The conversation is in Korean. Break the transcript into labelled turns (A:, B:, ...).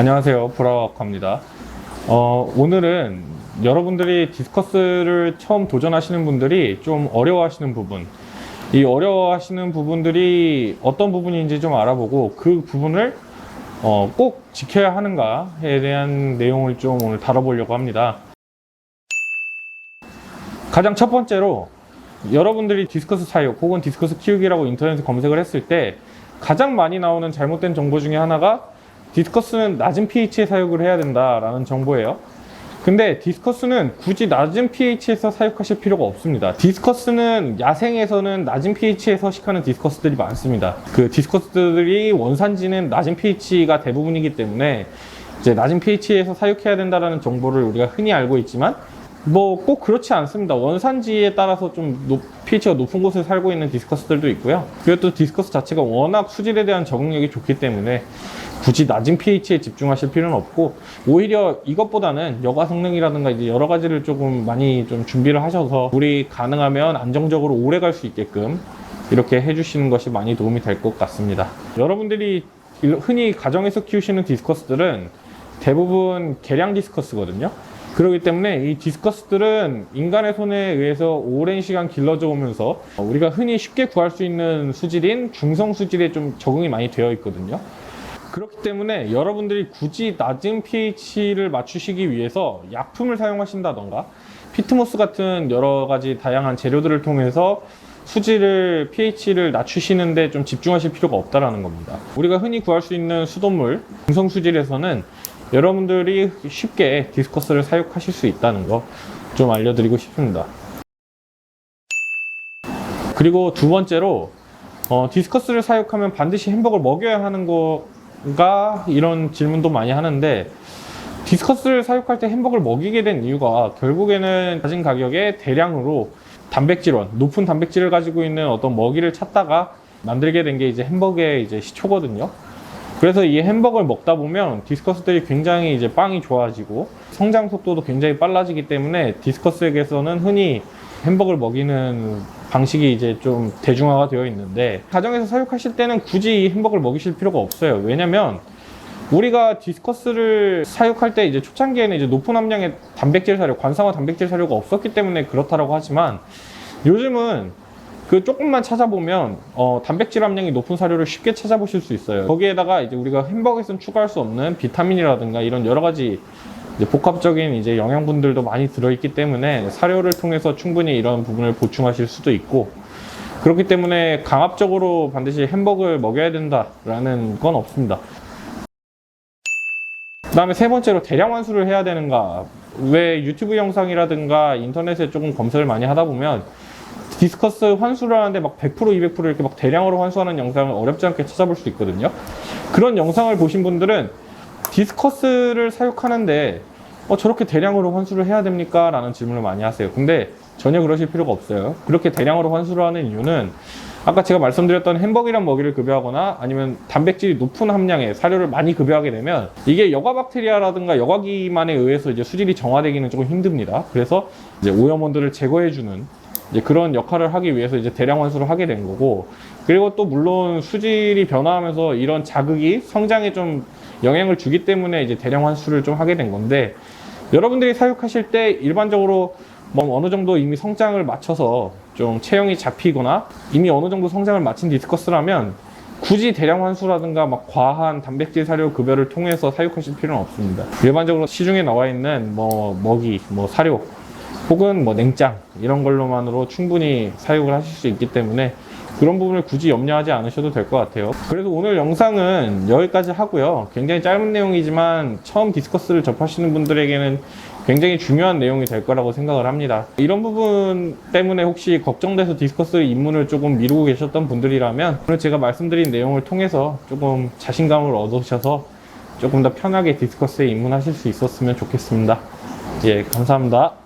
A: 안녕하세요, 브라워커입니다. 오늘은 여러분들이 디스커스를 처음 도전하시는 분들이 좀 어려워하시는 부분, 이 어려워하시는 부분들이 어떤 부분인지 좀 알아보고 그 부분을 꼭 지켜야 하는가에 대한 내용을 좀 오늘 다뤄보려고 합니다. 가장 첫 번째로 여러분들이 디스커스 사육 혹은 디스커스 키우기라고 인터넷에 검색을 했을 때 가장 많이 나오는 잘못된 정보 중에 하나가 디스커스는 낮은 pH에 사육을 해야 된다라는 정보예요. 근데 디스커스는 굳이 낮은 pH에서 사육하실 필요가 없습니다. 디스커스는 야생에서는 낮은 pH에 서식하는 디스커스들이 많습니다. 그 디스커스들이 원산지는 낮은 pH가 대부분이기 때문에 이제 낮은 pH에서 사육해야 된다는 정보를 우리가 흔히 알고 있지만 뭐 꼭 그렇지 않습니다. 원산지에 따라서 좀 pH가 높은 곳에 살고 있는 디스커스들도 있고요. 그리고 또 디스커스 자체가 워낙 수질에 대한 적응력이 좋기 때문에 굳이 낮은 pH에 집중하실 필요는 없고, 오히려 이것보다는 여과 성능이라든가 이제 여러 가지를 조금 많이 좀 준비를 하셔서 물이 가능하면 안정적으로 오래 갈 수 있게끔 이렇게 해주시는 것이 많이 도움이 될 것 같습니다. 여러분들이 흔히 가정에서 키우시는 디스커스들은 대부분 개량 디스커스거든요. 그렇기 때문에 이 디스커스들은 인간의 손에 의해서 오랜 시간 길러져 오면서 우리가 흔히 쉽게 구할 수 있는 수질인 중성 수질에 좀 적응이 많이 되어 있거든요. 그렇기 때문에 여러분들이 굳이 낮은 pH를 맞추시기 위해서 약품을 사용하신다던가 피트모스 같은 여러 가지 다양한 재료들을 통해서 수질을, pH를 낮추시는데 좀 집중하실 필요가 없다라는 겁니다. 우리가 흔히 구할 수 있는 수돗물, 중성 수질에서는 여러분들이 쉽게 디스커스를 사육하실 수 있다는 거 좀 알려드리고 싶습니다. 그리고 두 번째로 디스커스를 사육하면 반드시 햄버거를 먹여야 하는 거가 이런 질문도 많이 하는데, 디스커스를 사육할 때 햄버거를 먹이게 된 이유가 결국에는 낮은 가격에 대량으로 단백질원, 높은 단백질을 가지고 있는 어떤 먹이를 찾다가 만들게 된 게 이제 햄버거의 이제 시초거든요. 그래서 이 햄버거를 먹다 보면 디스커스들이 굉장히 이제 빵이 좋아지고 성장 속도도 굉장히 빨라지기 때문에 디스커스에게서는 흔히 햄버거를 먹이는 방식이 이제 좀 대중화가 되어 있는데, 가정에서 사육하실 때는 굳이 이 햄버거를 먹이실 필요가 없어요. 왜냐면 우리가 디스커스를 사육할 때 이제 초창기에는 이제 높은 함량의 단백질 사료, 관상화 단백질 사료가 없었기 때문에 그렇다라고 하지만, 요즘은 그 조금만 찾아보면 단백질 함량이 높은 사료를 쉽게 찾아보실 수 있어요. 거기에다가 이제 우리가 햄버거에서는 추가할 수 없는 비타민이라든가 이런 여러 가지 이제 복합적인 이제 영양분들도 많이 들어있기 때문에 사료를 통해서 충분히 이런 부분을 보충하실 수도 있고, 그렇기 때문에 강압적으로 반드시 햄버거를 먹여야 된다라는 건 없습니다. 그 다음에 세 번째로 대량 환수를 해야 되는가. 왜 유튜브 영상이라든가 인터넷에 조금 검색을 많이 하다 보면 디스커스 환수를 하는데 막 100%, 200% 이렇게 막 대량으로 환수하는 영상을 어렵지 않게 찾아볼 수 있거든요. 그런 영상을 보신 분들은 디스커스를 사육하는데 저렇게 대량으로 환수를 해야 됩니까? 라는 질문을 많이 하세요. 근데 전혀 그러실 필요가 없어요. 그렇게 대량으로 환수를 하는 이유는 아까 제가 말씀드렸던 햄버거랑 먹이를 급여하거나 아니면 단백질이 높은 함량의 사료를 많이 급여하게 되면 이게 여과 박테리아라든가 여과기만에 의해서 이제 수질이 정화되기는 조금 힘듭니다. 그래서 이제 오염원들을 제거해주는 이제 그런 역할을 하기 위해서 이제 대량 환수를 하게 된 거고, 그리고 또 물론 수질이 변화하면서 이런 자극이 성장에 좀 영향을 주기 때문에 이제 대량 환수를 좀 하게 된 건데, 여러분들이 사육하실 때 일반적으로 뭐 어느 정도 이미 성장을 마쳐서 좀 체형이 잡히거나 이미 어느 정도 성장을 마친 디스커스라면 굳이 대량 환수라든가 막 과한 단백질 사료 급여를 통해서 사육하실 필요는 없습니다. 일반적으로 시중에 나와 있는 뭐 먹이, 뭐 사료 혹은 뭐 냉장 이런 걸로만으로 충분히 사육을 하실 수 있기 때문에 그런 부분을 굳이 염려하지 않으셔도 될 것 같아요. 그래서 오늘 영상은 여기까지 하고요. 굉장히 짧은 내용이지만 처음 디스커스를 접하시는 분들에게는 굉장히 중요한 내용이 될 거라고 생각을 합니다. 이런 부분 때문에 혹시 걱정돼서 디스커스 입문을 조금 미루고 계셨던 분들이라면 오늘 제가 말씀드린 내용을 통해서 조금 자신감을 얻으셔서 조금 더 편하게 디스커스에 입문하실 수 있었으면 좋겠습니다. 예, 감사합니다.